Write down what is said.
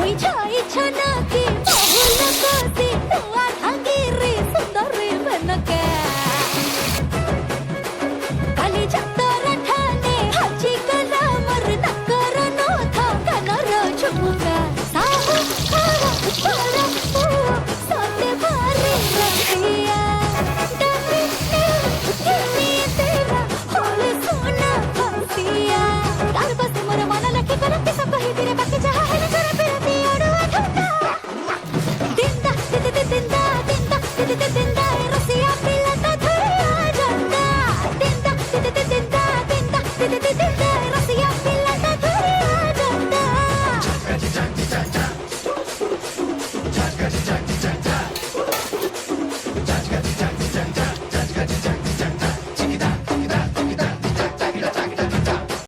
मुझा इच्छा ना की बहुल कोसी तुआ ठागिरी सुंदरी बनके काली चक्कर ठाणे हाची कला मर नकर नो था कनर झुमका साहू खारा पारा साते भारी रखिया डबी नी तेरा होले सोना फसिया तार बस मोर मन लखी करते सब ही तेरे बाकी जहां है कर पिरती ओडवा ठुका दिंदा दिंदा दिंदा दिंदा दिंदा रसिया पिला ता धरिया जंदा दिंदा दिंदा दिंदा दिंदा रसिया